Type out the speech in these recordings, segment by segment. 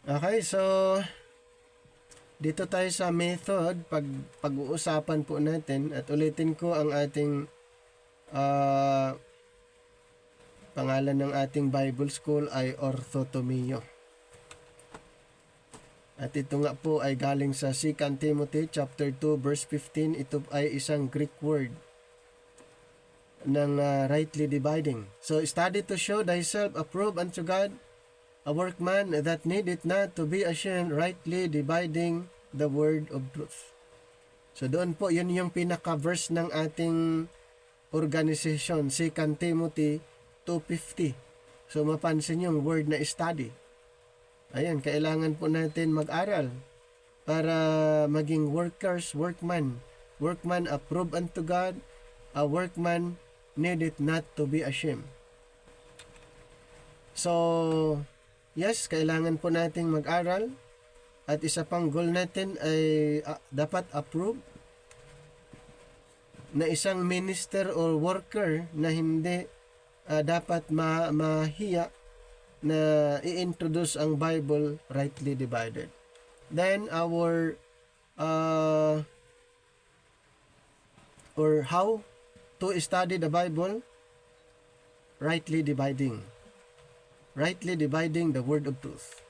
Okay, so dito tayo sa method. Pag-uusapan po natin at ulitin ko ang ating pangalan ng ating Bible School ay Orthotomeo. At ito nga po ay galing sa 2 Timothy chapter 2 verse 15. Ito ay isang Greek word ng rightly dividing. So, study to show thyself approved unto God, a workman that needeth not to be ashamed, rightly dividing the word of truth. So, doon po, yun yung pinaka-verse ng ating organization, 2 Timothy 2:50. So, mapansin yung word na study. Ayan, kailangan po natin mag-aral para maging workman approved unto God, a workman needeth not to be ashamed. So, yes, kailangan po nating mag-aral at isa pang goal natin ay dapat approve na isang minister or worker na hindi dapat mahiya na i-introduce ang Bible rightly divided. Then our or how to study the Bible, rightly dividing the word of truth.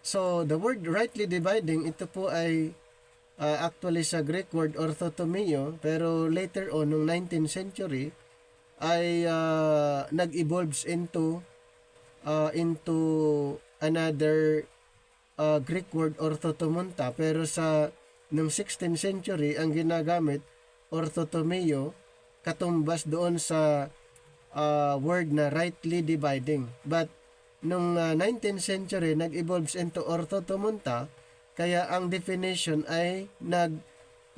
So the word rightly dividing, ito po ay actually sa Greek word orthotomeo, pero later on noong 19th century ay nag-evolves into another Greek word orthotomonta, pero sa noong 16th century ang ginagamit orthotomeo, katumbas doon sa word na rightly dividing. But nung 19th century nag-evolves into orthotomonta, kaya ang definition ay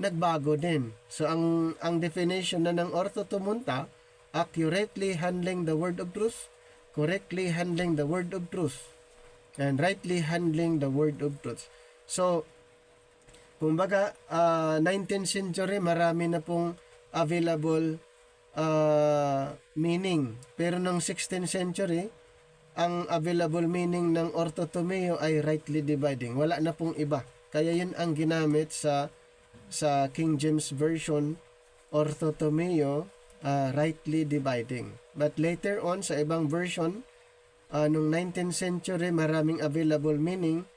nagbago din. So ang definition na ng orthotomonta, accurately handling the word of truth, correctly handling the word of truth, and rightly handling the word of truth. So, kumbaga, 19th century, marami na pong available meaning. Pero ng 16th century, ang available meaning ng orthotomeo ay rightly dividing. Wala na pong iba. Kaya yun ang ginamit sa King James Version, orthotomeo, rightly dividing. But later on, sa ibang version, nung 19th century, maraming available meaning,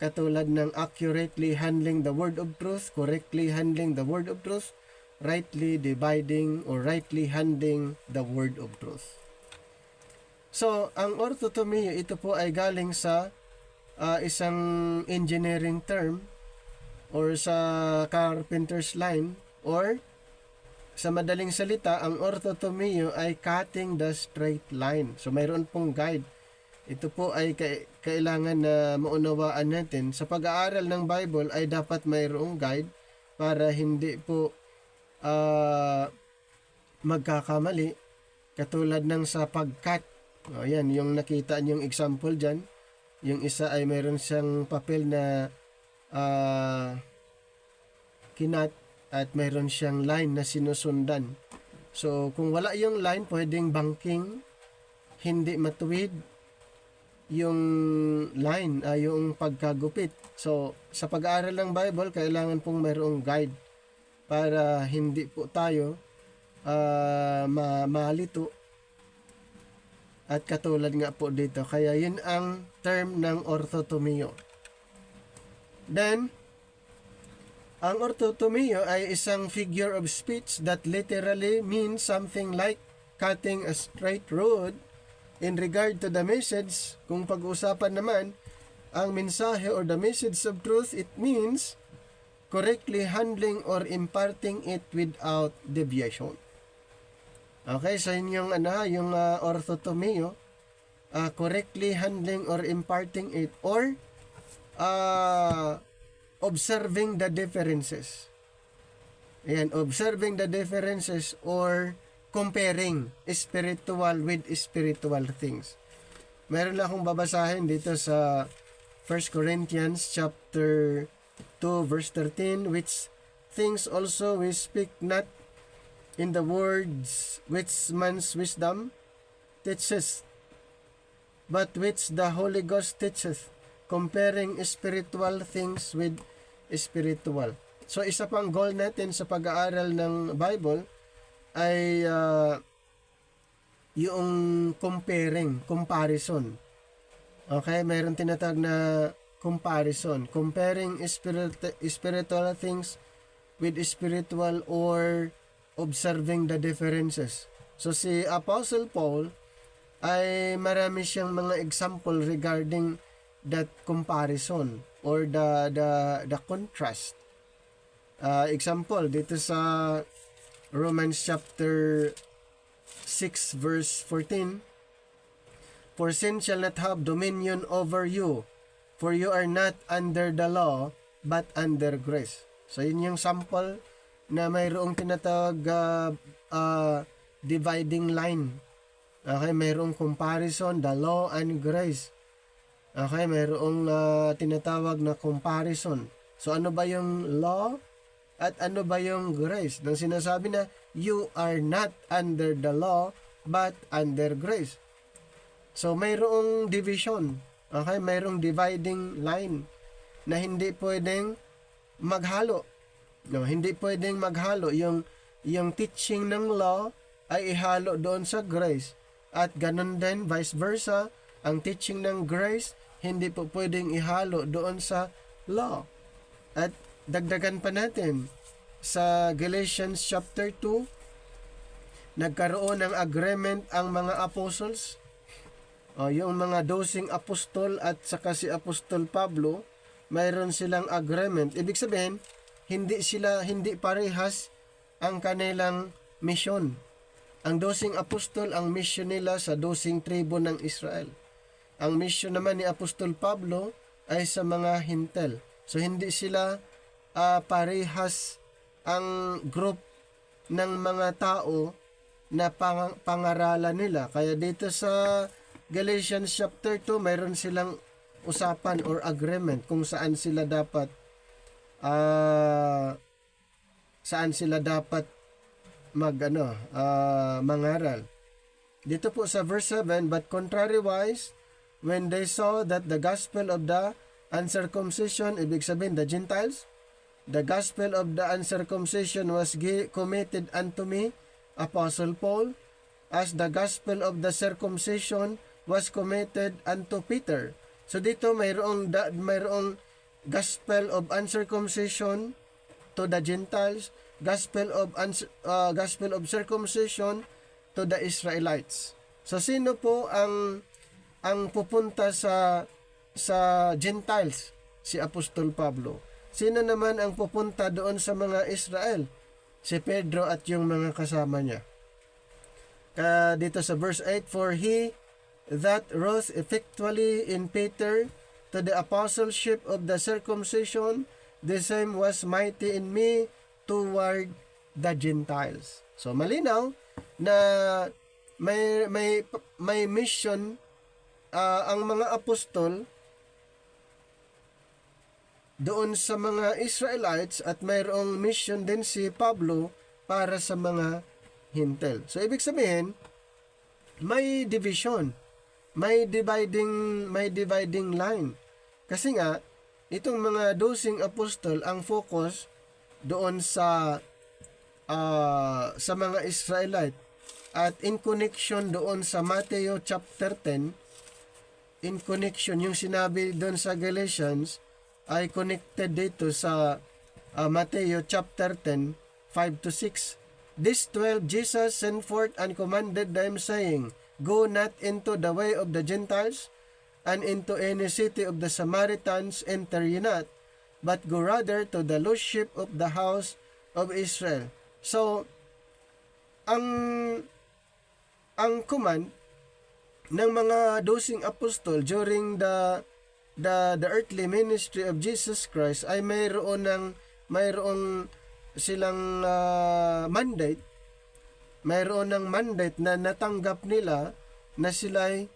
katulad ng accurately handling the word of truth, correctly handling the word of truth, rightly dividing or rightly handling the word of truth. So, ang orthotomeo, ito po ay galing sa isang engineering term or sa carpenter's line, or sa madaling salita, ang orthotomeo ay cutting the straight line. So, mayroon pong guide. Ito po ay kailangan na maunawaan natin. Sa pag-aaral ng Bible ay dapat mayroong guide para hindi po magkakamali. Katulad ng sa pag-cut. Ayan, yung nakita niyong example dyan. Yung isa ay mayroon siyang papel na kinat at mayroon siyang line na sinusundan. So, kung wala yung line, pwedeng banking, hindi matuwid yung line, yung pagkagupit. So, sa pag-aaral ng Bible, kailangan pong mayroong guide para hindi po tayo malito. At katulad nga po dito, kaya yun ang term ng orthotomeo. Then, ang orthotomeo ay isang figure of speech that literally means something like cutting a straight road. In regard to the message, kung pag-usapan naman ang mensahe or the message of truth, it means correctly handling or imparting it without deviation. Okay, so yun yung, yung orthotomeo, correctly handling or imparting it, or observing the differences. Ayan, observing the differences or comparing spiritual with spiritual things. Meron lang akong babasahin dito sa 1 Corinthians chapter 2 verse 13, which things also we speak not in the words which man's wisdom teaches, but which the Holy Ghost teacheth, comparing spiritual things with spiritual. So isa pang goal natin sa pag-aaral ng Bible ay yung comparison. Okay, mayroon tinatawag na comparison, comparing spiritual things with spiritual or observing the differences. So si Apostle Paul ay marami siyang mga example regarding that comparison or the contrast. Example dito sa Romans chapter 6 verse 14, for sin shall not have dominion over you, for you are not under the law, but under grace. So, yun yung sample na mayroong tinatawag dividing line. Okay, mayroong comparison, the law and grace. Okay, mayroong tinatawag na comparison. So, ano ba yung law at ano ba yung grace? Nang sinasabi na, you are not under the law, but under grace. So, mayroong division. Okay, mayroong dividing line na hindi pwedeng maghalo. No, hindi pwedeng maghalo. Yung teaching ng law ay ihalo doon sa grace. At ganun din, vice versa, ang teaching ng grace, hindi po pwedeng ihalo doon sa law. At dagdagan pa natin, sa Galatians chapter 2, nagkaroon ng agreement ang mga apostles, yung mga 12 apostol at saka si Apostol Pablo, mayroon silang agreement. Ibig sabihin, hindi parehas ang kanilang mission. Ang 12 apostol, ang mission nila sa 12 tribo ng Israel. Ang mission naman ni Apostol Pablo ay sa mga Hintel. So hindi sila parehas ang group ng mga tao na pangaralan nila. Kaya dito sa Galatians chapter 2, mayroon silang usapan or agreement kung saan sila dapat mangaral. Dito po sa verse 7, but contrariwise, when they saw that the gospel of the uncircumcision, ibig sabihin the Gentiles, the gospel of the uncircumcision was committed unto me, Apostle Paul, as the gospel of the circumcision was committed unto Peter. So dito mayroong gospel of uncircumcision to the Gentiles, gospel of circumcision to the Israelites. So sino po ang pupunta sa Gentiles? Si Apostol Pablo. Sino naman ang pupunta doon sa mga Israel? Si Pedro at yung mga kasama niya. Dito sa verse 8, for he that wrought effectually in Peter to the apostleship of the circumcision, the same was mighty in me toward the Gentiles. So malinaw na may mission ang mga apostol doon sa mga Israelites at mayroong mission din si Pablo para sa mga Hintel. So ibig sabihin, may division, may dividing line. Kasi nga, itong mga 12 apostol, ang focus doon sa mga Israelite. At in connection doon sa Matthew chapter 10, in connection, yung sinabi doon sa Galatians, ay connected dito sa Matthew chapter 10, 5-6. This 12 Jesus sent forth and commanded them, saying, go not into the way of the Gentiles, and into any city of the Samaritans enter ye not, but go rather to the lost sheep of the house of Israel. So, ang command ng mga 12 apostol during the earthly ministry of Jesus Christ ay mayroong silang mandate. Mayroon ng mandate na natanggap nila na sila'y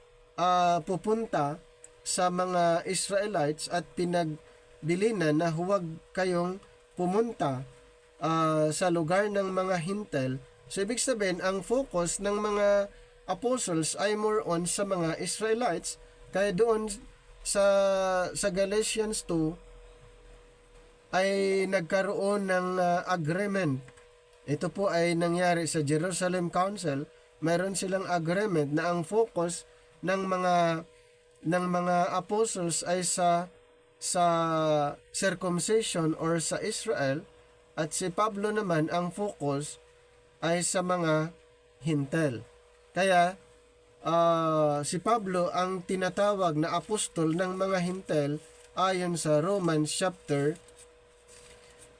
pupunta sa mga Israelites at pinagbilinan na huwag kayong pumunta sa lugar ng mga Hintel. So ibig sabihin, ang focus ng mga apostles ay more on sa mga Israelites, kaya doon sa Galatians 2 ay nagkaroon ng agreement. Ito po ay nangyari sa Jerusalem Council. Mayroon silang agreement na ang focus ng mga apostles ay sa circumcision or sa Israel, at si Pablo naman ang focus ay sa mga Hintel. Kaya si Pablo ang tinatawag na apostol ng mga Hintel ayon sa Romans chapter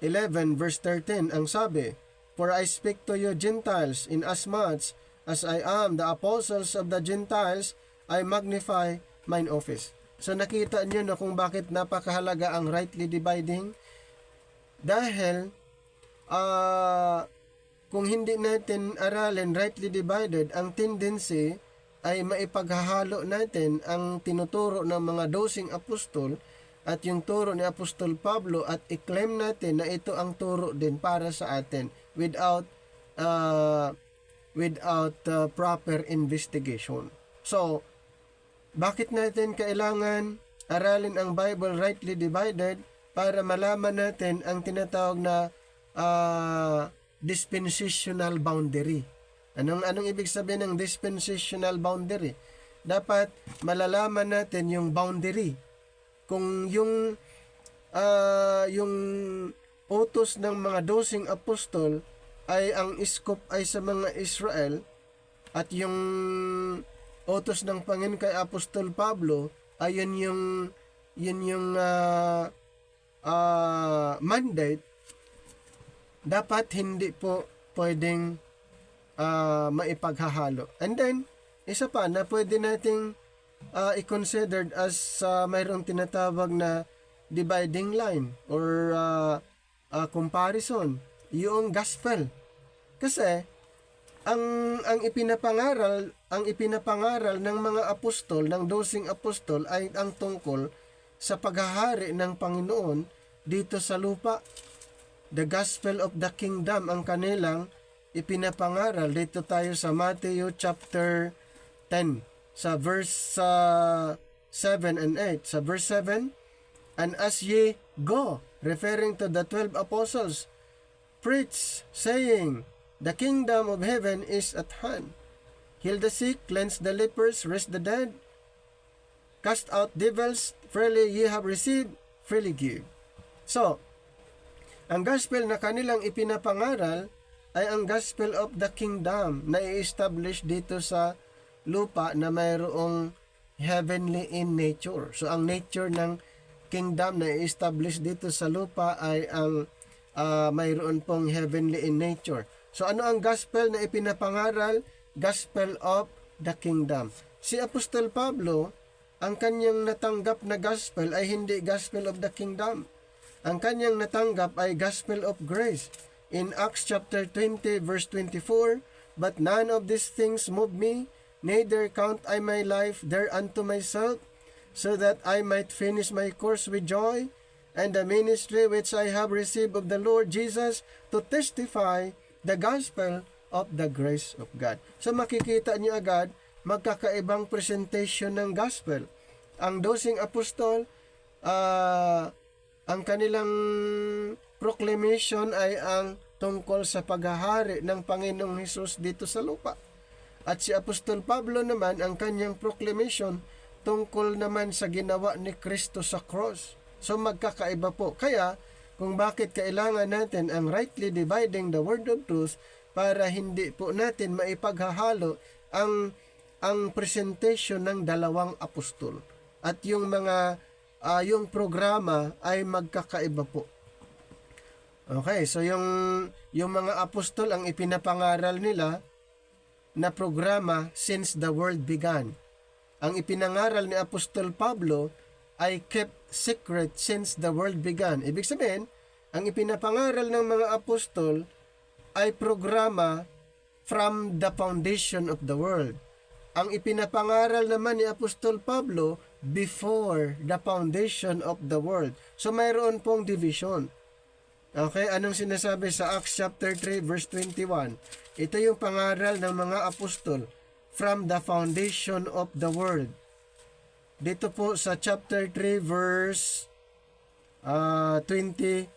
11 verse 13. Ang sabi, "For I speak to you Gentiles, inasmuch as I am the apostles of the Gentiles, I magnify mine office." So nakita niyo na kung bakit napakahalaga ang rightly dividing. Dahil kung hindi natin aralin rightly divided, ang tendency ay maipaghahalo natin ang tinuturo ng mga 12 apostol at yung turo ni Apostol Pablo at i-claim natin na ito ang turo din para sa atin without proper investigation. So, bakit natin kailangan aralin ang Bible rightly divided? Para malaman natin ang tinatawag na dispensational boundary. Anong ibig sabihin ng dispensational boundary? Dapat malalaman natin yung boundary. Kung yung utos ng mga 12 apostol ay ang scope ay sa mga Israel, at yung utos ng Panginoon kay Apostol Pablo ay yun yung mandate, dapat hindi po pwedeng maipaghahalo. And then, isa pa na pwede nating i-considered as mayroong tinatawag na dividing line or comparison, yung gospel. Kasi ang ipinapangaral ng mga apostol, ng 12 apostol ay ang tungkol sa paghahari ng Panginoon dito sa lupa. The gospel of the kingdom ang kanilang ipinapangaral. Dito tayo sa Matthew chapter 10 sa verse 7 and 8. Sa verse 7, "And as ye go," referring to the 12 apostles, "preach, saying, the kingdom of heaven is at hand. Heal the sick, cleanse the lepers, raise the dead, cast out devils, freely ye have received, freely give." So, ang gospel na kanilang ipinapangaral ay ang gospel of the kingdom na i-establish dito sa lupa na mayroong heavenly in nature. So, ang nature ng kingdom na i-establish dito sa lupa ay ang mayroon pong heavenly in nature. So, ano ang gospel na ipinapangaral? Gospel of the kingdom. Si Apostol Pablo, ang kanyang natanggap na gospel ay hindi gospel of the kingdom. Ang kanyang natanggap ay gospel of grace. In Acts chapter 20 verse 24, "But none of these things move me, neither count I my life thereunto myself, so that I might finish my course with joy, and the ministry which I have received of the Lord Jesus, to testify the gospel of the grace of God." So makikita niyo agad, magkakaibang presentation ng gospel. Ang 12 apostol, ang kanilang proclamation ay ang tungkol sa paghahari ng Panginoong Hesus dito sa lupa. At si Apostol Pablo naman, ang kanyang proclamation tungkol naman sa ginawa ni Kristo sa cross. So magkakaiba po. Kaya, kung bakit kailangan natin ang rightly dividing the word of truth, para hindi po natin maipaghahalo ang presentation ng dalawang apostol. At yung yung programa ay magkakaiba po. Okay, so yung mga apostol, ang ipinapangaral nila na programa since the world began. Ang ipinangaral ni Apostol Pablo ay kept secret since the world began. Ibig sabihin, ang ipinapangaral ng mga apostol ay programa from the foundation of the world. Ang ipinapangaral naman ni Apostol Pablo before the foundation of the world. So mayroon pong division. Okay, anong sinasabi sa Acts chapter 3 verse 21? Ito yung pangaral ng mga apostol from the foundation of the world. dito po sa chapter 3 verse 21.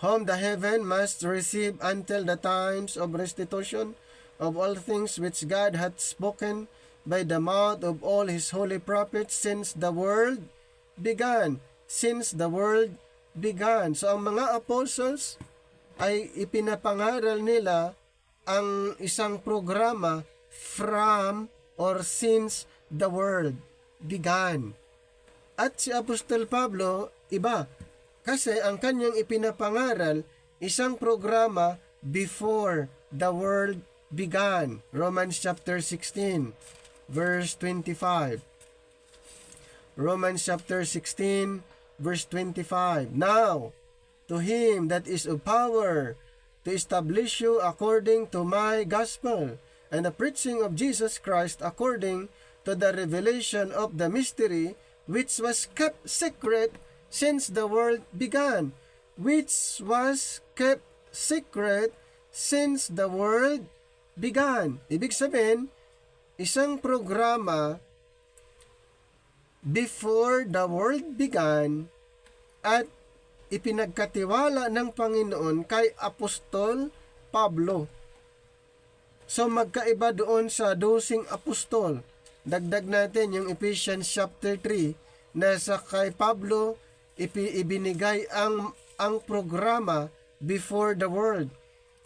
Whom the heaven must receive until the times of restitution of all things which God hath spoken by the mouth of all his holy prophets since the world began. Since the world began. So ang mga apostles ay ipinapangaral nila ang isang programa from or since the world began. At si Apostol Pablo, iba. Kasi ang kanyang ipinapangaral, isang programa before the world began. Romans chapter 16, verse 25. Romans chapter 16, verse 25. Now, to him that is of power to establish you according to my gospel and the preaching of Jesus Christ according to the revelation of the mystery which was kept secret since the world began. Which was kept secret since the world began. Ibig sabihin, isang programa before the world began at ipinagkatiwala ng Panginoon kay Apostol Pablo. So magkaiba doon sa 12 apostol. Dagdag natin yung Ephesians chapter 3 na sa kay Pablo ibinigay ang programa before the world.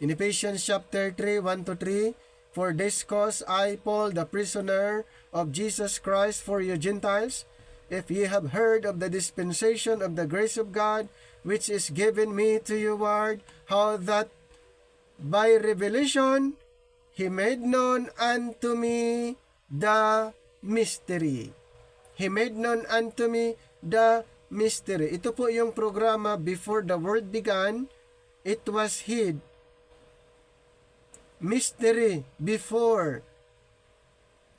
In Ephesians chapter 3, 1-3, for this cause I, Paul, the prisoner of Jesus Christ for you Gentiles, if ye have heard of the dispensation of the grace of God, which is given me to you ward, how that by revelation he made known unto me the mystery. He made known unto me the mystery. Ito po yung programa before the world began. It was hid. Mystery before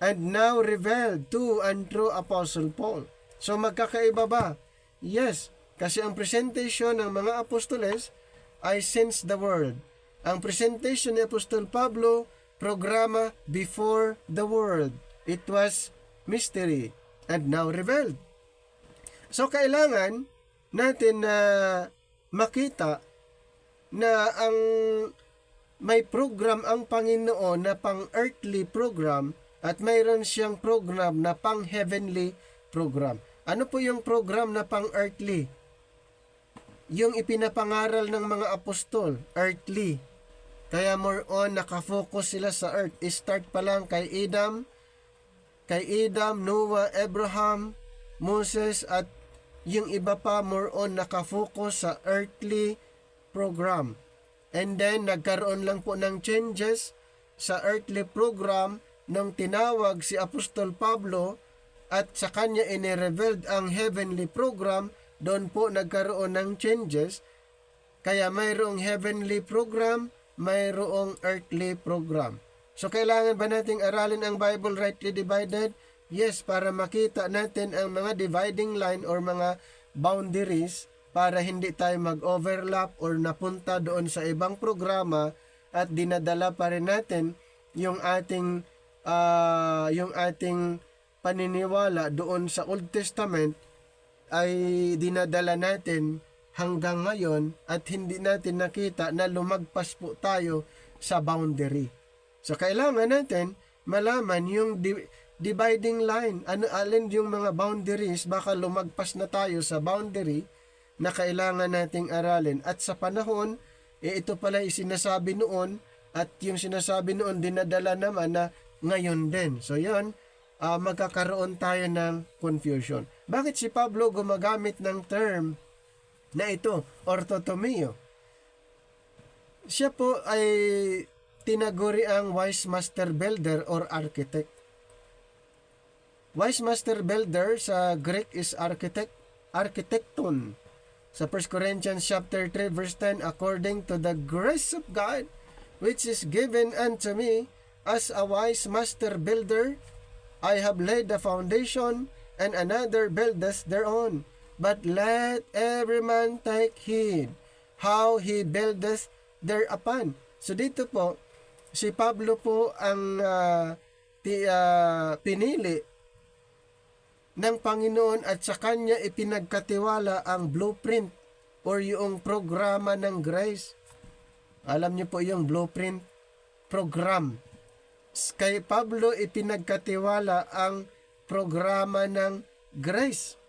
and now revealed to and through Apostle Paul. So magkakaiba ba? Yes, kasi ang presentation ng mga apostoles ay since the world. Ang presentation ni Apostol Pablo, programa before the world. It was mystery and now revealed. So kailangan natin na makita na ang may program ang Panginoon na pang-earthly program at mayroon siyang program na pang-heavenly program. Ano po yung program na pang-earthly? Yung ipinapangaral ng mga apostol, earthly. Kaya more on nakafocus sila sa earth. Start pa lang kay Adam, Noah, Abraham, Moses at yung iba pa more on nakafocus sa earthly program. And then, nagkaroon lang po ng changes sa earthly program nung tinawag si Apostol Pablo at sa kanya inirevealed ang heavenly program, doon po nagkaroon ng changes. Kaya mayroong heavenly program, mayroong earthly program. So, kailangan ba nating aralin ang Bible rightly divided? Yes, para makita natin ang mga dividing line or mga boundaries para hindi tayo mag-overlap or napunta doon sa ibang programa at dinadala pa rin natin yung ating paniniwala doon sa Old Testament ay dinadala natin hanggang ngayon at hindi natin nakita na lumagpas po tayo sa boundary. So kailangan natin malaman yung dividing line, alin yung mga boundaries, baka lumagpas na tayo sa boundary na kailangan nating aralin. At sa panahon, ito pala sinasabi noon at yung sinasabi noon dinadala naman na ngayon din. So yan, magkakaroon tayo ng confusion. Bakit si Pablo gumagamit ng term na ito, orthotomeo? Siya po ay tinaguri ang wise master builder or architect. Wise master builder sa Greek is architecton. Sa 1 Corinthians chapter 3 verse 10, according to the grace of God which is given unto me as a wise master builder, I have laid the foundation, and another buildeth thereon. But let every man take heed how he buildeth thereupon. So dito po, si Pablo po ang pinili ng Panginoon at sa Kanya ipinagkatiwala ang blueprint or yung programa ng grace. Alam niyo po yung blueprint program. Kay Pablo ipinagkatiwala ang programa ng grace.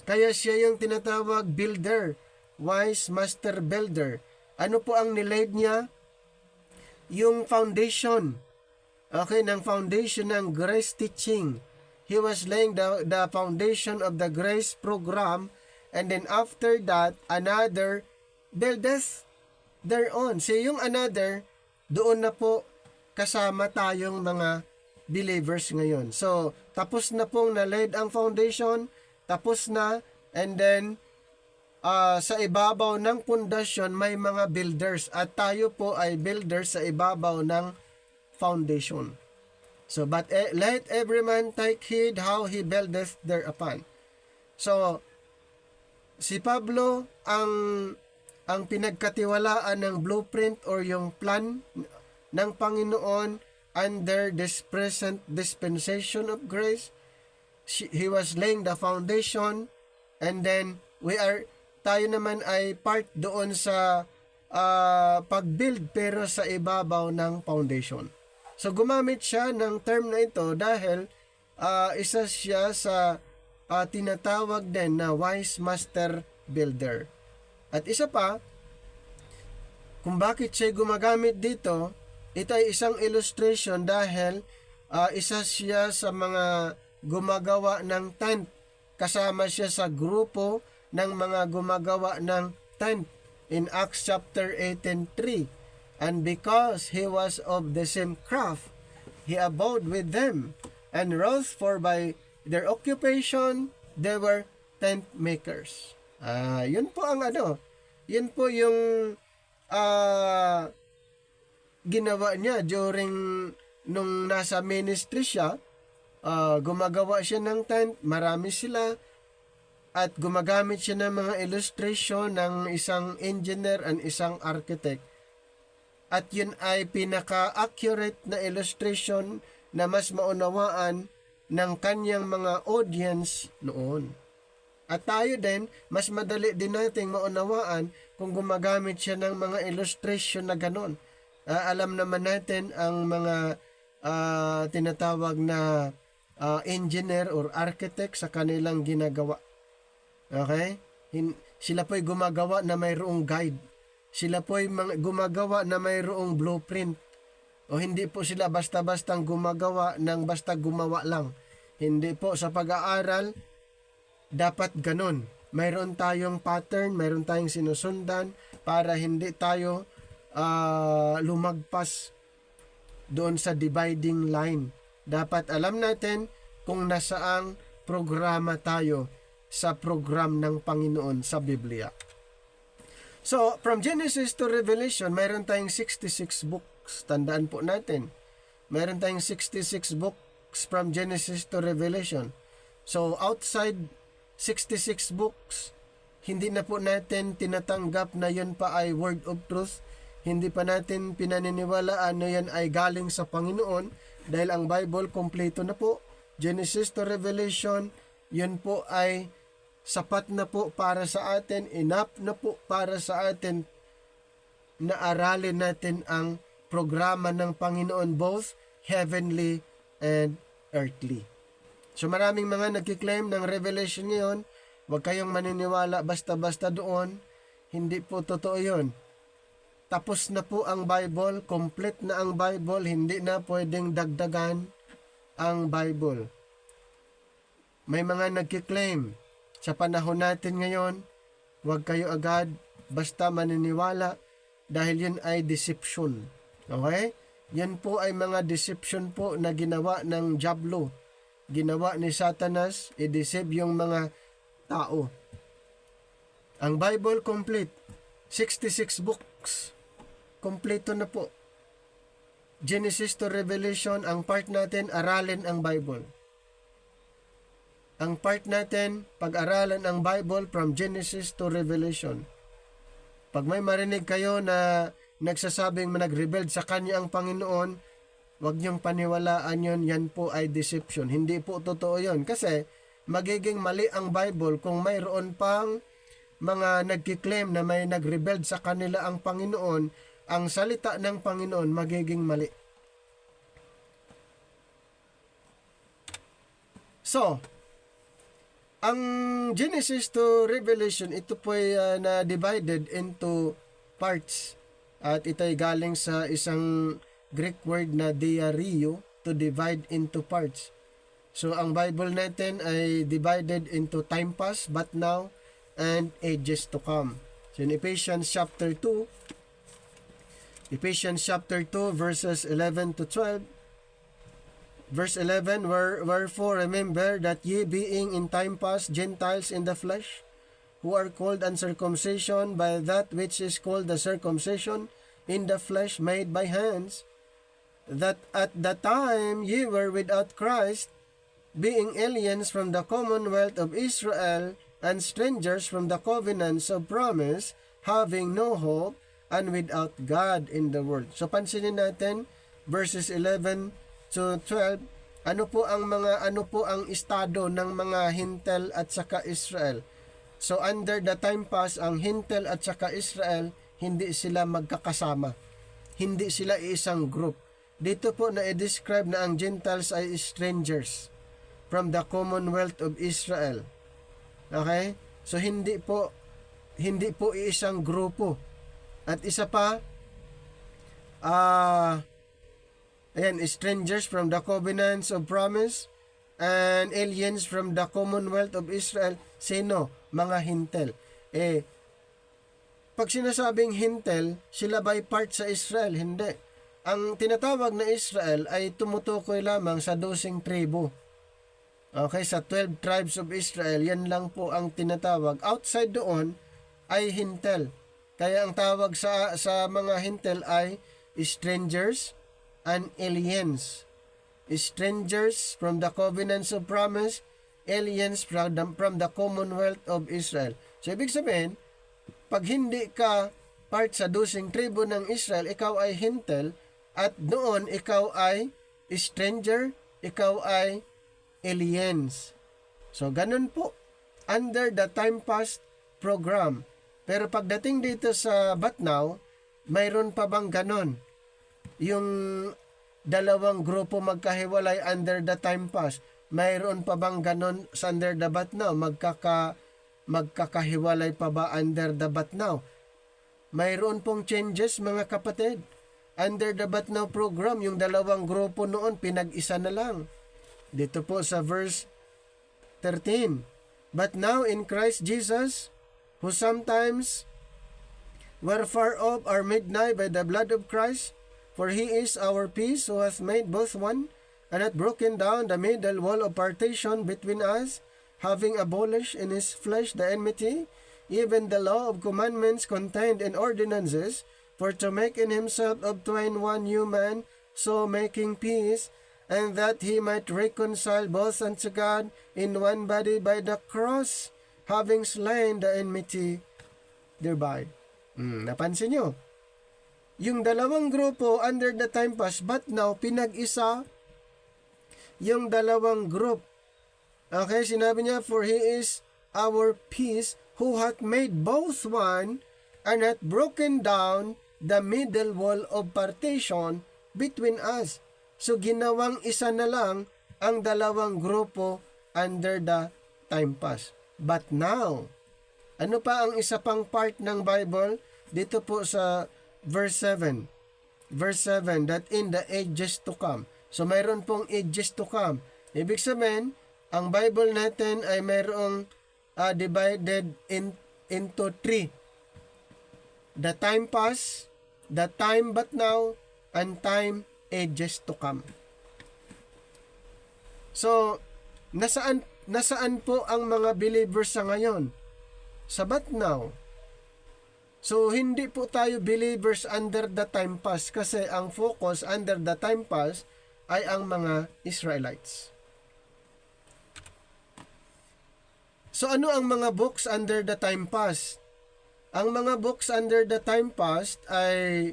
Kaya siya yung tinatawag builder, wise master builder. Ano po ang nilaid niya? Yung foundation. Okay, ng foundation ng grace teaching. He was laying the foundation of the grace program, and then after that, another buildeth thereon. So yung another, doon na po kasama tayong mga believers ngayon. So, tapos na pong na-laid ang foundation, tapos na, and then, sa ibabaw ng pundasyon, may mga builders, at tayo po ay builders sa ibabaw ng foundation. So, but let every man take heed how he buildeth thereupon. So, si Pablo, ang pinagkatiwalaan ng blueprint or yung plan ng Panginoon under this present dispensation of grace. He was laying the foundation, and then tayo naman ay part doon sa pag-build pero sa ibabaw ng foundation. So gumamit siya ng term na ito dahil isa siya sa tinatawag din na wise master builder. At isa pa, kung bakit siya gumagamit dito, ito ay isang illustration dahil isa siya sa mga gumagawa ng tent. Kasama siya sa grupo ng mga gumagawa ng tent in Acts chapter 18:3. And because he was of the same craft, he abode with them and wrought, for by their occupation they were tent makers. Yun po ang yun po yung ginawa niya during nung nasa ministry siya. Gumagawa siya ng tent, marami sila, at gumagamit siya ng mga illustration ng isang engineer and isang architect. At yun ay pinaka-accurate na illustration na mas maunawaan ng kanyang mga audience noon. At tayo din, mas madali din nating maunawaan kung gumagamit siya ng mga illustration na ganon. Alam naman natin ang mga tinatawag na engineer or architect sa kanilang ginagawa. Okay? Sila po'y gumagawa na mayroong guide. Sila po'y gumagawa na mayroong blueprint. O hindi po sila basta-bastang gumagawa ng basta gumawa lang. Hindi po, sa pag-aaral, dapat ganon. Mayroon tayong pattern, mayroon tayong sinusundan para hindi tayo lumagpas doon sa dividing line. Dapat alam natin kung nasaang programa tayo sa program ng Panginoon sa Biblia. So, from Genesis to Revelation, mayroon tayong 66 books. Tandaan po natin. Mayroon tayong 66 books from Genesis to Revelation. So, outside 66 books, hindi na po natin tinatanggap na yun pa ay word of truth. Hindi pa natin pinaniniwalaan na yan ay galing sa Panginoon dahil ang Bible kompleto na po. Genesis to Revelation, yun po ay sapat na po para sa atin, enough na po para sa atin na aralin natin ang programa ng Panginoon, both heavenly and earthly. So maraming mga nagkiklaim ng Revelation ngayon, huwag kayong maniniwala basta-basta doon. Hindi po totoo yun. Tapos na po ang Bible, complete na ang Bible, hindi na pwedeng dagdagan ang Bible. May mga nagkiklaim, sa panahon natin ngayon, huwag kayo agad basta maniniwala dahil yun ay deception. Okay? Yan po ay mga deception po na ginawa ng Diablo. Ginawa ni Satanas, i-deceive yung mga tao. Ang Bible complete, 66 books. Kompleto na po. Genesis to Revelation, ang part natin, aralin ang Bible. Ang part natin, pag-aralan ang Bible from Genesis to Revelation. Pag may marinig kayo na nagsasabing nag-rebel sa Kanya ang Panginoon, huwag niyong paniwalaan yun, yan po ay deception. Hindi po totoo yun. Kasi magiging mali ang Bible kung mayroon pang mga nagkiklaim na may nagrebelled sa kanila ang Panginoon, ang salita ng Panginoon magiging mali. So, ang Genesis to Revelation, ito po ay na divided into parts. At ito ay galing sa isang Greek word na diario, to divide into parts. So, ang Bible natin ay divided into time past, but now, and ages to come. So, in Ephesians chapter 2, verses 11 to 12, verse 11, Wherefore remember that ye being in time past Gentiles in the flesh, who are called uncircumcision by that which is called the circumcision in the flesh made by hands, that at the time ye were without Christ, being aliens from the commonwealth of Israel, and strangers from the covenants of promise, having no hope, and without God in the world. So pansinin natin, verses 11 to 12, ano po ang estado ng mga Hintel at saka Israel. So under the time past, ang Hintel at saka Israel, hindi sila magkakasama. Hindi sila isang group. Dito po na i-describe na ang Gentiles ay strangers from the commonwealth of Israel. Okay? So hindi po isang grupo. At isa pa, strangers from the covenants of promise and aliens from the commonwealth of Israel. Sino? Mga Hintel. Pag sinasabing Hintel, sila ba'y part sa Israel? Hindi. Ang tinatawag na Israel ay tumutukoy lamang sa 12 tribo. Okay, sa 12 tribes of Israel, yan lang po ang tinatawag. Outside doon ay Hintel. Kaya ang tawag sa mga Hintel ay strangers and aliens. Strangers from the covenants of promise, aliens from the commonwealth of Israel. So, ibig sabihin, pag hindi ka part sa 12 tribo ng Israel, ikaw ay Hintel, at noon ikaw ay stranger, ikaw ay aliens. So, ganun po, under the time past program. Pero pagdating dito sa But Now, mayroon pa bang ganon? Yung dalawang grupo magkahiwalay under the time past, mayroon pa bang ganon sa under the But Now? Magkakahiwalay pa ba under the But Now? Mayroon pong changes, mga kapatid. Under the But Now program, yung dalawang grupo noon, pinag-isa na lang. Dito po sa verse 13, But now in Christ Jesus, who sometimes were far off, are made nigh by the blood of Christ, for he is our peace, who hath made both one, and hath broken down the middle wall of partition between us, having abolished in his flesh the enmity, even the law of commandments contained in ordinances, for to make in himself of twain one new man, so making peace, and that he might reconcile both unto God in one body by the cross, having slain the enmity thereby. Napansin nyo? Yung dalawang grupo under the time past, but now, pinag-isa yung dalawang group. Okay, sinabi niya, for he is our peace, who hath made both one, and hath broken down the middle wall of partition between us. So, ginawang isa na lang ang dalawang grupo under the time past. But now, ano pa ang isa pang part ng Bible? Dito po sa verse 7. Verse 7, that in the ages to come. So, mayroon pong ages to come. Ibig sabihin, ang Bible natin ay mayroong divided into 3. The time past, the time but now, and time ages to come. So, nasaan po ang mga believers sa ngayon? Sa but now. So, hindi po tayo believers under the time past kasi ang focus under the time past ay ang mga Israelites. So, ano ang mga books under the time past? Ang mga books under the time past ay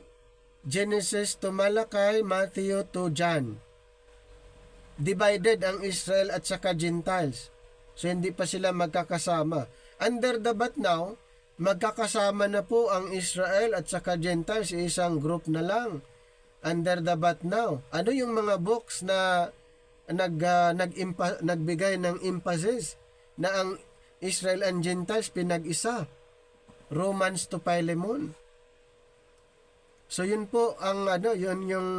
Genesis to Malachi, Matthew to John. Divided ang Israel at saka Gentiles. So hindi pa sila magkakasama. Under the but now, magkakasama na po ang Israel at saka Gentiles, isang group na lang. Under the but now. Ano yung mga books na nagbigay ng emphasis na ang Israel and Gentiles pinag-isa? Romans to Philemon. So yun po ang yun yung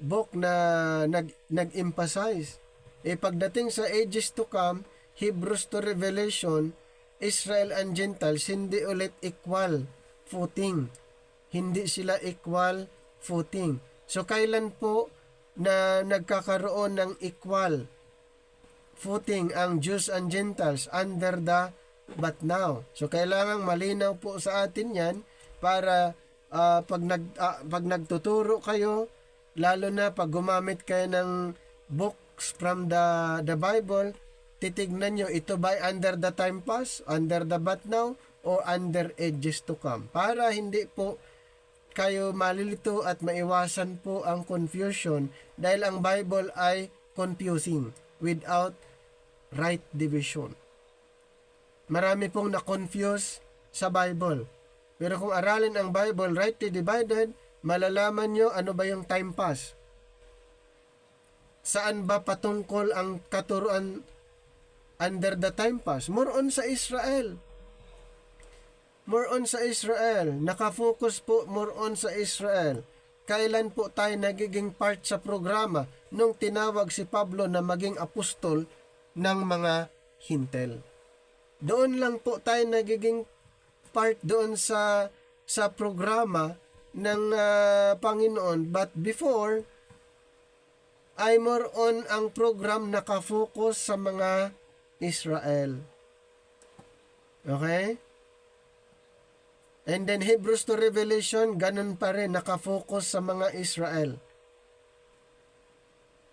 book na nag-emphasize. Pagdating sa ages to come, Hebrews to Revelation, Israel and Gentiles hindi ulit equal footing. Hindi sila equal footing. So kailan po na nagkakaroon ng equal footing ang Jews and Gentiles? Under the but now. So kailangang malinaw po sa atin 'yan para pag nagtuturo kayo, lalo na pag gumamit kayo ng books from the Bible, titignan nyo ito ba under the time past, under the but now, o under ages to come. Para hindi po kayo malilito at maiwasan po ang confusion dahil ang Bible ay confusing without right division. Marami pong na-confuse sa Bible. Pero kung aralin ang Bible rightly divided, malalaman nyo ano ba yung time pass. Saan ba patungkol ang katuruan under the time pass? More on sa Israel. More on sa Israel. Nakafocus po more on sa Israel. Kailan po tayo nagiging part sa programa nung tinawag si Pablo na maging apostol ng mga Hintel? Doon lang po tayo nagiging part doon sa programa ng Panginoon. But before, ay more on ang program nakafocus sa mga Israel. Okay? And then Hebrews to Revelation, ganun pa rin, nakafocus sa mga Israel.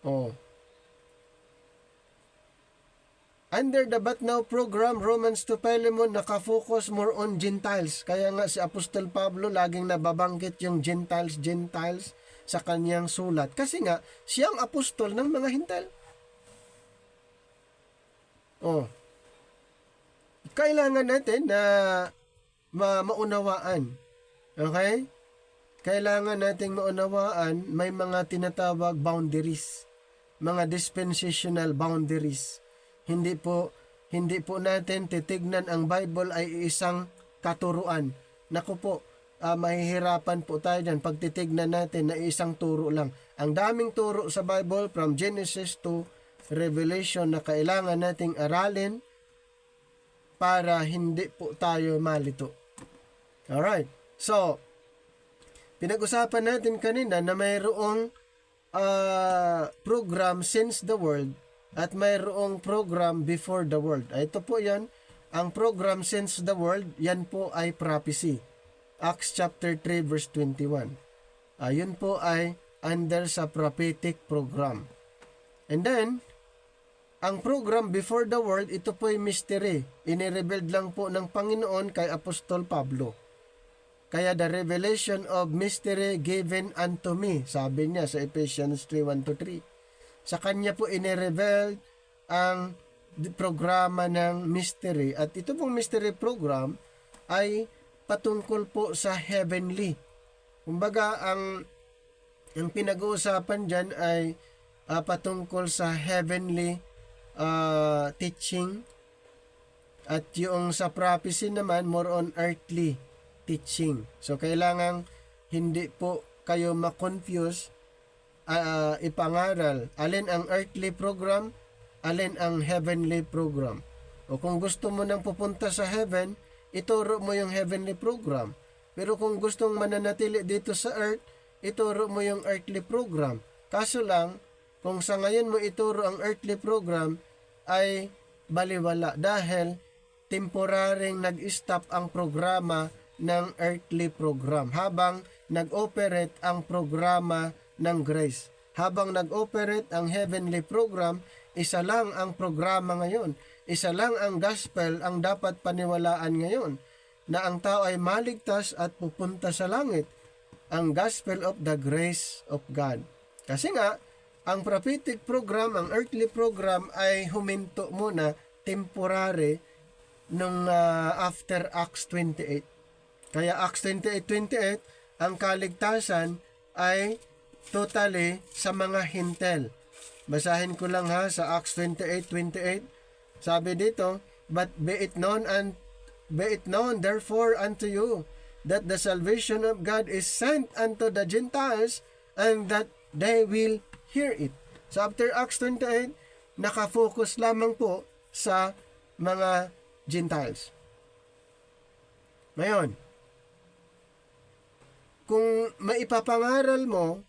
Oh. Under the But Now program, Romans to Philemon, nakafocus more on Gentiles. Kaya nga si Apostol Pablo laging nababanggit yung Gentiles sa kanyang sulat. Kasi nga, siyang apostol ng mga Hintil. Oh. Kailangan natin na maunawaan. Okay? Kailangan nating maunawaan, may mga tinatawag boundaries. Mga dispensational boundaries. Hindi po natin titignan ang Bible ay isang katuruan. Naku po, mahihirapan po tayo dyan pag titignan natin na isang turo lang. Ang daming turo sa Bible from Genesis to Revelation na kailangan nating aralin para hindi po tayo malito. Alright, so pinag-usapan natin kanina na mayroong program since the world at mayroong program before the world. Ito po yan, ang program since the world, yan po ay prophecy. Acts chapter 3 verse 21. Yun po ay under sa prophetic program. And then, ang program before the world, ito po ay mystery. Inirevealed lang po ng Panginoon kay Apostol Pablo. Kaya the revelation of mystery given unto me, sabi niya sa Ephesians 3:1-3. Sa kanya po inireveal ang programa ng mystery. At ito pong mystery program ay patungkol po sa heavenly. Kumbaga, ang pinag-uusapan dyan ay patungkol sa heavenly teaching. At yung sa prophecy naman, more on earthly teaching. So, kailangan hindi po kayo ma-confuse ipangaral alin ang earthly program, alin ang heavenly program. O kung gusto mo nang pupunta sa heaven, ituro mo yung heavenly program. Pero kung gustong mananatili dito sa earth, ituro mo yung earthly program. Kaso lang, kung sa ngayon mo ituro ang earthly program, ay baliwala dahil temporaring nag-stop ang programa ng earthly program habang nag-operate ang programa ng grace. Habang nag-operate ang heavenly program, isa lang ang programa ngayon. Isa lang ang gospel ang dapat paniwalaan ngayon, na ang tao ay maligtas at pupunta sa langit. Ang gospel of the grace of God. Kasi nga, ang prophetic program, ang earthly program ay huminto muna temporary nung after Acts 28. Kaya Acts 28:28, ang kaligtasan ay totally sa mga hintel. Basahin ko lang ha sa Acts 28:28. Sabi dito, "But be it known therefore unto you that the salvation of God is sent unto the Gentiles, and that they will hear it." So after Acts 28, nakafocus lamang po sa mga Gentiles. Ngayon, kung maipapangaral mo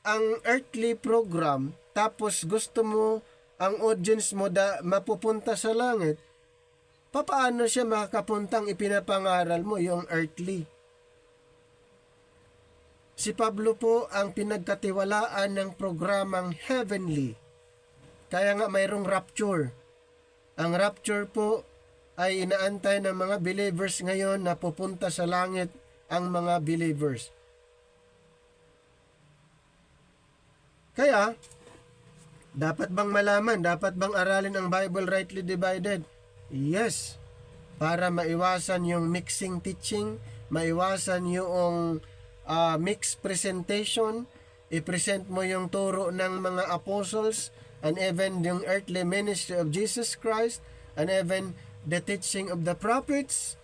ang earthly program, tapos gusto mo ang audience mo mapupunta sa langit, papaano siya makakapuntang ipinapangaral mo yung earthly? Si Pablo po ang pinagkatiwalaan ng programang heavenly. Kaya nga mayroong rapture. Ang rapture po ay inaantay ng mga believers ngayon na pupunta sa langit ang mga believers. Kaya, dapat bang malaman, dapat bang aralin ang Bible rightly divided? Yes. Para maiwasan yung mixing teaching, maiwasan yung mixed presentation, i-present mo yung turo ng mga apostles, and even yung earthly ministry of Jesus Christ, and even the teaching of the prophets.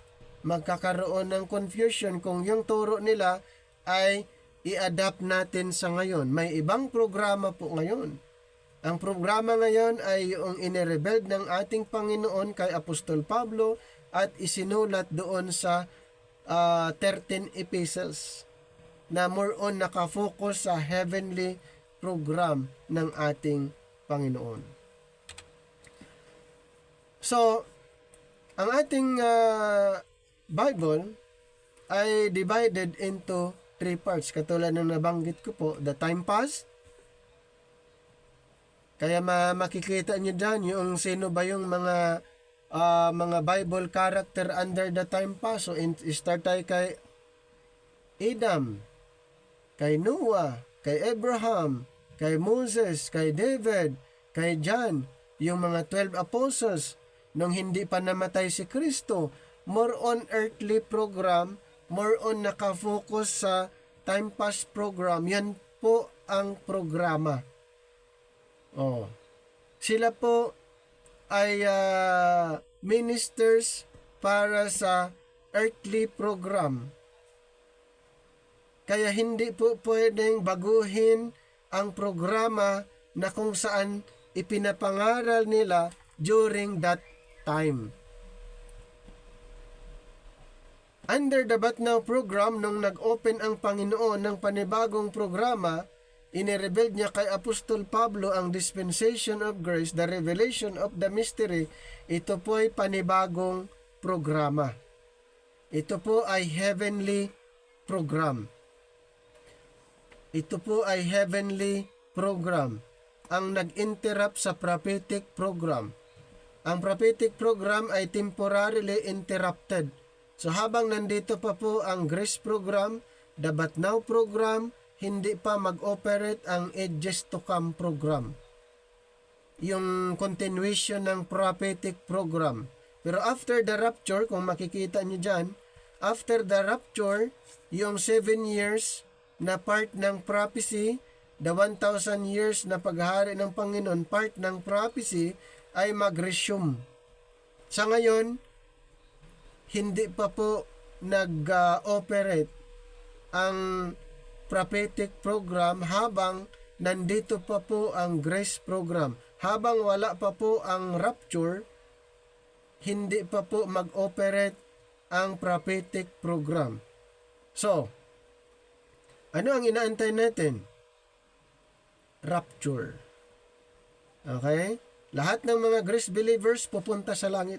Magkakaroon ng confusion kung yung turo nila ay i-adapt natin sa ngayon. May ibang programa po ngayon. Ang programa ngayon ay yung inirebeld ng ating Panginoon kay Apostol Pablo at isinulat doon sa 13 epistles na more on nakafocus sa heavenly program ng ating Panginoon. So, ang ating Bible ay divided into 3 parts. Katulad ng nabanggit ko po, the time past. Kaya makikita nyo dyan yung sino ba yung mga Bible character under the time past. So, start tayo kay Adam, kay Noah, kay Abraham, kay Moses, kay David, kay John, yung mga 12 apostles, nung hindi pa namatay si Kristo. More on earthly program, more on nakafocus sa time past program. Yan po ang programa. Sila po ay ministers para sa earthly program. Kaya hindi po pwedeng baguhin ang programa na kung saan ipinapangaral nila during that time. Under the But Now program, nung nag-open ang Panginoon ng panibagong programa, inirevealed niya kay Apostol Pablo ang dispensation of grace, the revelation of the mystery. Ito po ay panibagong programa. Ito po ay heavenly program. Ito po ay heavenly program. Ang nag-interrupt sa prophetic program. Ang prophetic program ay temporarily interrupted. So habang nandito pa po ang grace program, the But Now program, hindi pa mag-operate ang ages to come program. Yung continuation ng prophetic program. Pero after the rapture, kung makikita nyo dyan, after the rapture, yung 7 years na part ng prophecy, the 1,000 years na paghahari ng Panginoon, part ng prophecy, ay mag-resume. Sa ngayon, hindi pa po nag-operate ang prophetic program habang nandito pa po ang grace program. Habang wala pa po ang rapture, hindi pa po mag-operate ang prophetic program. So, ano ang inaantay natin? Rapture. Okay? Lahat ng mga grace believers pupunta sa langit.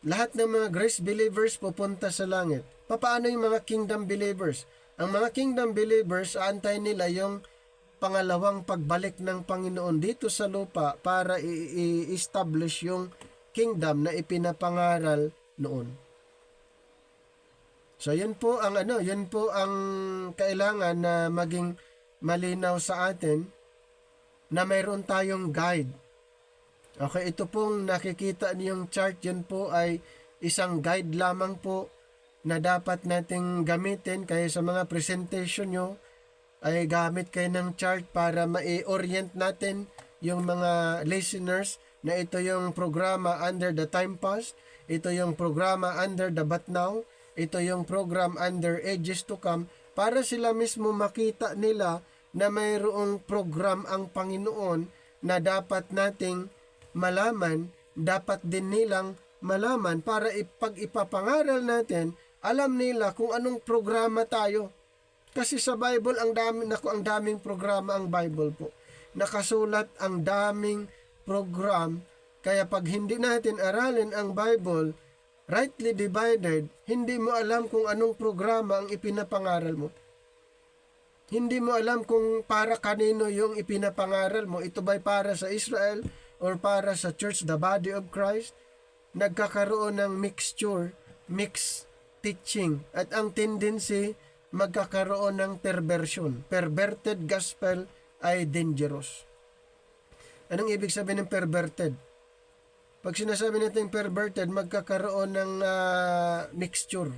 Lahat ng mga grace believers pupunta sa langit. Paano yung mga kingdom believers? Ang mga kingdom believers, aantay nila yung pangalawang pagbalik ng Panginoon dito sa lupa para i-establish yung kingdom na ipinapangaral noon. So yun po ang kailangan na maging malinaw sa atin, na mayroon tayong guide. Okay, ito pong nakikita niyong chart, yun po ay isang guide lamang po na dapat nating gamitin. Kaya sa mga presentation nyo, ay gamit kayo ng chart para ma-orient natin yung mga listeners na ito yung programa under the time pass, ito yung programa under the but now, ito yung program under ages to come, para sila mismo makita nila na mayroong program ang Panginoon na dapat nating malaman, dapat din nilang malaman para pag ipapangaral natin, alam nila kung anong programa tayo. Kasi sa Bible, ang daming programa ang Bible po. Nakasulat ang daming program. Kaya pag hindi natin aralin ang Bible, rightly divided, hindi mo alam kung anong programa ang ipinapangaral mo. Hindi mo alam kung para kanino yung ipinapangaral mo. Ito ba'y para sa Israel or para sa church, the body of Christ? Nagkakaroon ng mixed teaching. At ang tendency, magkakaroon ng perversion. Perverted gospel ay dangerous. Anong ibig sabihin ng perverted? Pag sinasabi natin perverted, magkakaroon ng mixture.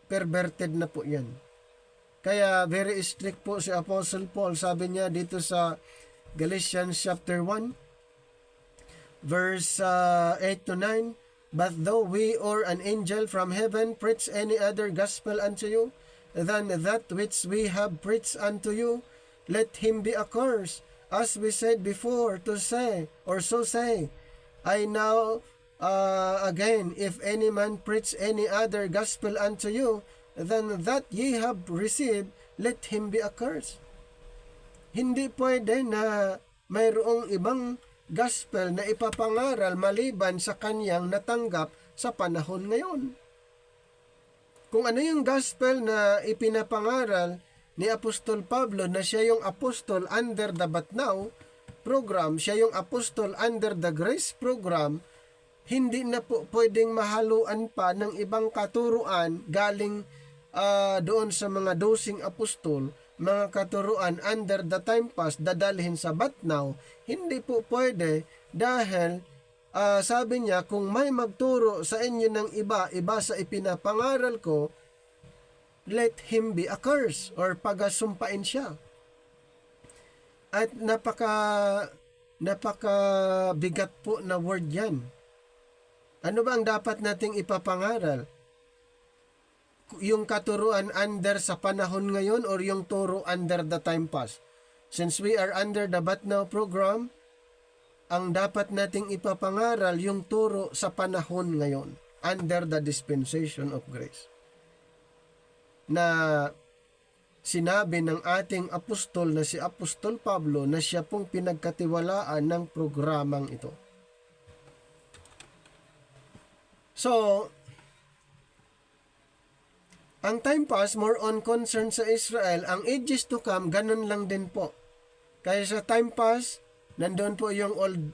Perverted na po yan. Kaya very strict po si Apostle Paul. Sabi niya dito sa Galatians chapter 1, verse 8 to 9, "But though we or an angel from heaven preach any other gospel unto you than that which we have preached unto you, let him be accursed. As we said before, to say, or so say, I now again, if any man preach any other gospel unto you than that ye have received, let him be accursed." Hindi pwede na mayroong ibang gospel na ipapangaral maliban sa kanyang natanggap sa panahon ngayon. Kung ano yung gospel na ipinapangaral ni Apostol Pablo, na siya yung apostol under the but now program, siya yung apostol under the grace program, hindi na po pwedeng mahaluan pa ng ibang katuruan galing doon sa mga dosing apostol, mga katuruan under the time pass, dadalhin sa but now. Hindi po pwede dahil sabi niya, kung may magturo sa inyo ng iba sa ipinapangaral ko, let him be accursed, or pagasumpain siya. At napaka bigat po na word yan. Ano ba ang dapat nating ipapangaral? Yung katuruan under sa panahon ngayon or yung turo under the time pass? Since we are under the but now program, ang dapat nating ipapangaral yung turo sa panahon ngayon, under the dispensation of grace, na sinabi ng ating apostol na si Apostol Pablo na siya pong pinagkatiwalaan ng programang ito. So, ang time pass, more on concern sa Israel. Ang ages to come, ganun lang din po. Kaya sa time pass, nandun po yung Old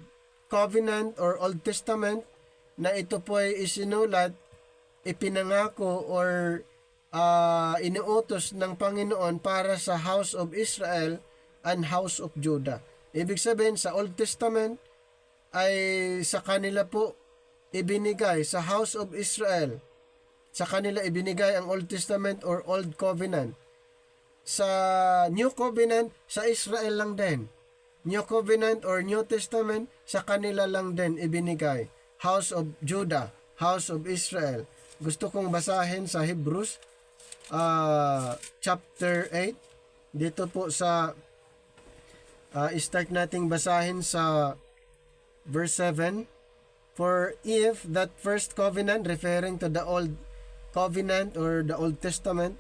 Covenant or Old Testament na ito po ay isinulat, ipinangako or inuutos ng Panginoon para sa House of Israel and House of Judah. Ibig sabihin, sa Old Testament ay sa kanila po ibinigay, sa House of Israel, sa kanila ibinigay ang Old Testament or Old Covenant. Sa New Covenant, sa Israel lang din. New Covenant or New Testament, sa kanila lang din ibinigay. House of Judah, House of Israel. Gusto kong basahin sa Hebrews chapter 8. Dito po sa start nating basahin sa verse 7. "For if that first covenant," referring to the Old Covenant or the Old Testament,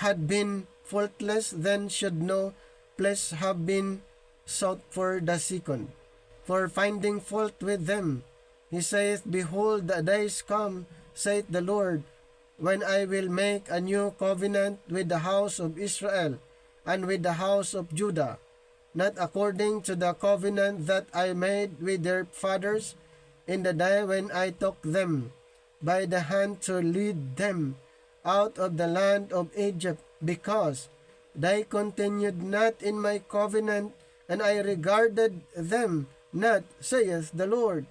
"had been faultless, then should no place have been sought for the second. For finding fault with them, he saith, Behold, the days come, saith the Lord, when I will make a new covenant with the house of Israel and with the house of Judah, not according to the covenant that I made with their fathers in the day when I took them by the hand to lead them out of the land of Egypt, because they continued not in my covenant, and I regarded them not, saith the Lord.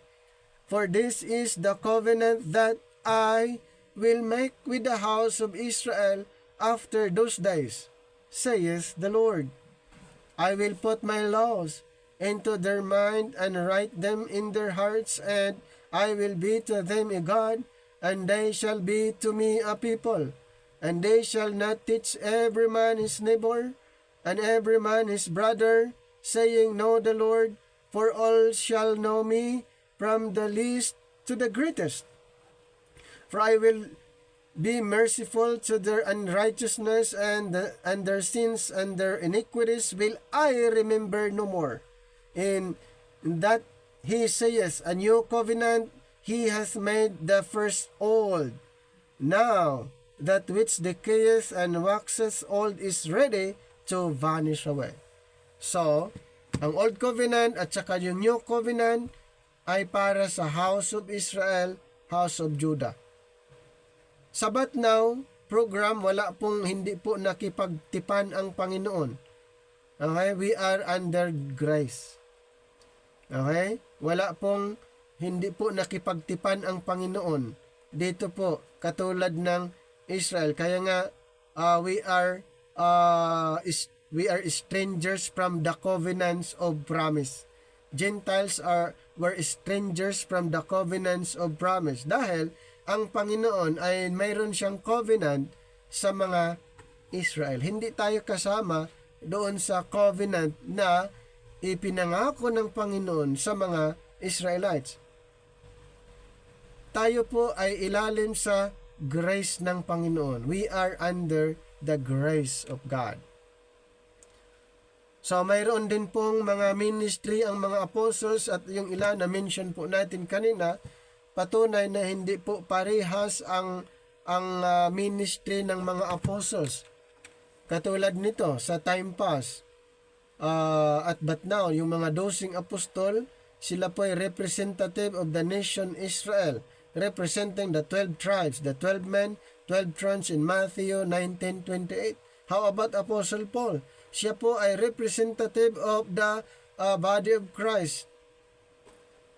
For this is the covenant that I will make with the house of Israel after those days, saith the Lord. I will put my laws into their mind and write them in their hearts, and I will be to them a God, and they shall be to me a people. And they shall not teach every man his neighbor, and every man his brother, saying, Know the Lord, for all shall know me, from the least to the greatest. For I will be merciful to their unrighteousness, and their sins and their iniquities will I remember no more. In that he says, a new covenant he hath made the first old. Now that which decayeth and waxeth old is ready to vanish away. So, ang Old Covenant at saka yung New Covenant ay para sa House of Israel, House of Judah. Sa But Now program, wala pong hindi po nakipagtipan ang Panginoon. Okay? We are under grace. Okay? Wala pong hindi po nakipagtipan ang Panginoon. Dito po, katulad ng Israel. Kaya nga, we are strangers from the covenants of promise. Gentiles were strangers from the covenants of promise. Dahil, ang Panginoon ay mayroon siyang covenant sa mga Israel. Hindi tayo kasama doon sa covenant na ipinangako ng Panginoon sa mga Israelites. Tayo po ay ilalim sa grace ng Panginoon. We are under the grace of God. So, mayroon din pong mga ministry ang mga apostles at yung ilan na mention po natin kanina, patunay na hindi po parehas ang ministry ng mga apostles. Katulad nito sa time past at But Now, yung mga 12 apostol, sila po ay representative of the nation Israel, representing the 12 tribes, the 12 men, 12 thrones in Matthew 19:28. How about Apostle Paul? Siya po ay representative of the body of Christ.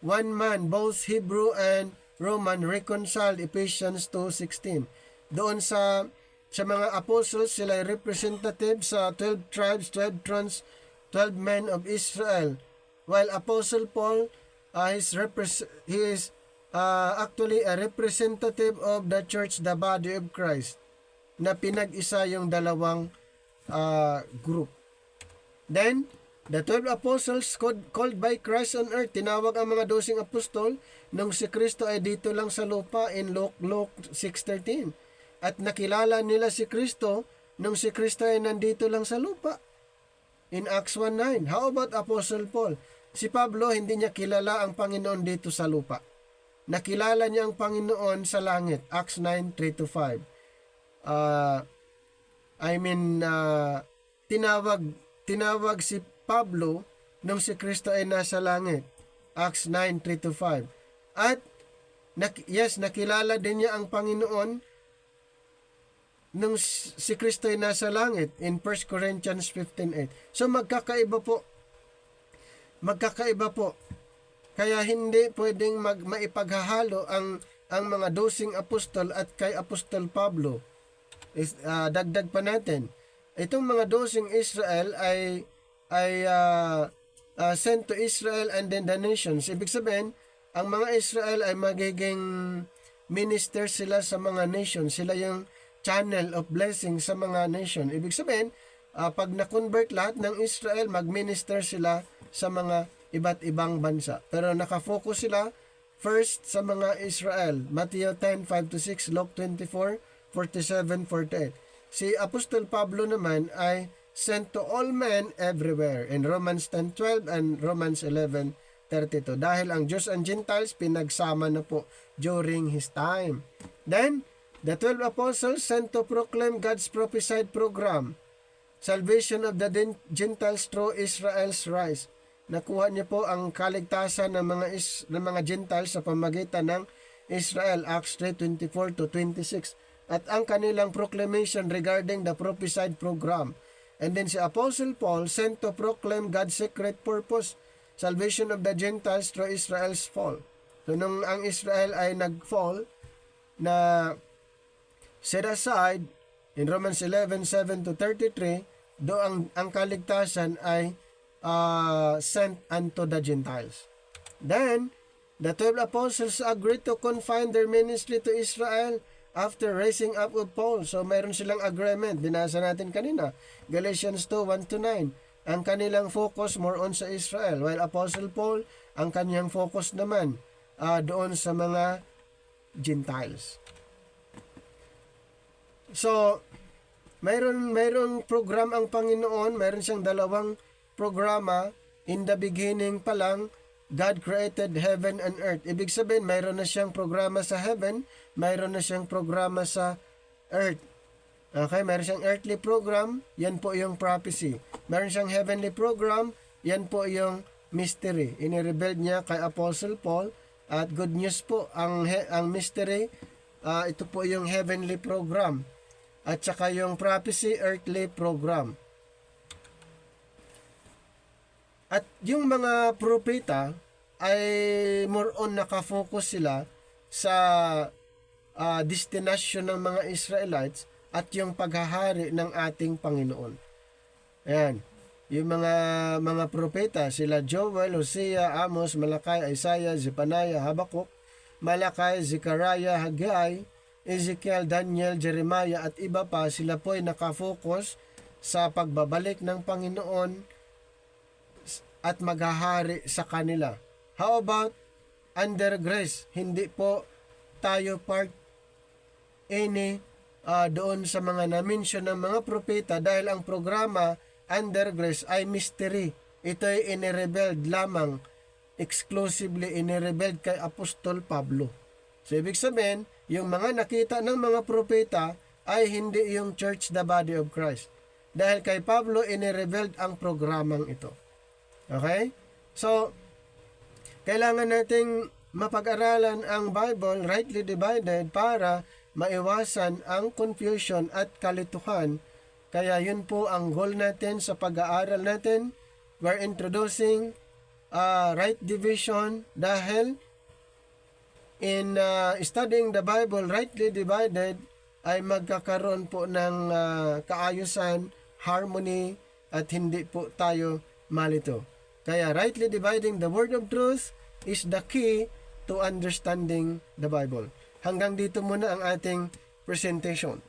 One man, both Hebrew and Roman, reconciled, Ephesians 2:16. Doon sa mga apostles, sila ay representative sa 12 tribes, 12 thrones, 12 men of Israel. While Apostle Paul, he is actually a representative of the church, the body of Christ, na pinag-isa yung dalawang group. Then, the 12 apostles called by Christ on earth, tinawag ang mga 12 apostol nung si Kristo ay dito lang sa lupa in Luke 6:13. At nakilala nila si Kristo nung si Kristo ay nandito lang sa lupa in Acts 1:9. How about Apostle Paul? Si Pablo, hindi niya kilala ang Panginoon dito sa lupa. Nakilala niya ang Panginoon sa langit. Acts 9:3-5. Tinawag si Pablo nung si Kristo ay nasa langit. Acts 9:3-5. At nakilala din niya ang Panginoon nung si Kristo ay nasa langit in 1 Corinthians 15:8. So magkakaiba po. Kaya hindi pwedeng maipaghahalo ang mga 12 apostol at kay Apostol Pablo. Dagdag pa natin. Itong mga 12 Israel ay sent to Israel and then the nations. Ibig sabihin, ang mga Israel ay magiging minister sila sa mga nations. Sila yung channel of blessing sa mga nation. Ibig sabihin, pag na-convert lahat ng Israel, mag-minister sila sa mga iba't ibang bansa. Pero nakafocus sila first sa mga Israel. Matthew 10:5-6, Luke 24:47-48. Si Apostol Pablo naman ay sent to all men everywhere in Romans 10:12 and Romans 11:32. Dahil ang Jews and Gentiles pinagsama na po during his time. Then, the 12 apostles sent to proclaim God's prophesied program, salvation of the Gentiles through Israel's rise. Nakuha niya po ang kaligtasan ng mga Gentiles sa pamamagitan ng Israel, Acts 3:24-26. At ang kanilang proclamation regarding the prophesied program. And then si Apostle Paul sent to proclaim God's secret purpose, salvation of the Gentiles through Israel's fall. So nung ang Israel ay nag-fall, na set aside in Romans 11:7-33, do ang kaligtasan ay sent unto the Gentiles. Then, the 12 apostles agreed to confine their ministry to Israel after raising up of Paul. So, mayroon silang agreement. Binasa natin kanina. Galatians 2:1-9. Ang kanilang focus more on sa Israel. While Apostle Paul, ang kanyang focus naman doon sa mga Gentiles. So, mayroong program ang Panginoon. Mayroon siyang dalawang programa. In the beginning pa lang, God created heaven and earth. Ibig sabihin, mayroon na siyang programa sa heaven, mayroon na siyang programa sa earth. Okay, mayroon siyang earthly program, yan po yung prophecy. Mayroon siyang heavenly program, yan po yung mystery. Inirevealed niya kay Apostle Paul. At good news po, ang mystery, ito po yung heavenly program. At saka yung prophecy, earthly program. At yung mga propeta ay more on nakafocus sila sa destination ng mga Israelites at yung paghahari ng ating Panginoon. Ayan. Yung mga propeta, sila Joel, Hosea, Amos, Malakay, Isaiah, Zephaniah, Habakuk, Malakay, Zechariah, Haggai, Ezekiel, Daniel, Jeremiah at iba pa, sila po ay nakafocus sa pagbabalik ng Panginoon at maghahari sa kanila. How about under grace? Hindi po tayo part doon sa mga na-mention ng mga propeta dahil ang programa under grace ay mystery. Ito ay inirevealed lamang, exclusively inirevealed kay Apostol Pablo. So ibig sabihin, yung mga nakita ng mga propeta ay hindi yung church, the body of Christ. Dahil kay Pablo inirevealed ang programang ito. Okay? So, kailangan nating mapag-aralan ang Bible, rightly divided, para maiwasan ang confusion at kalituhan. Kaya yun po ang goal natin sa pag-aaral natin. We're introducing right division dahil in studying the Bible, rightly divided, ay magkakaroon po ng kaayusan, harmony, at hindi po tayo malito. Kaya rightly dividing the word of truth is the key to understanding the Bible. Hanggang dito muna ang ating presentation.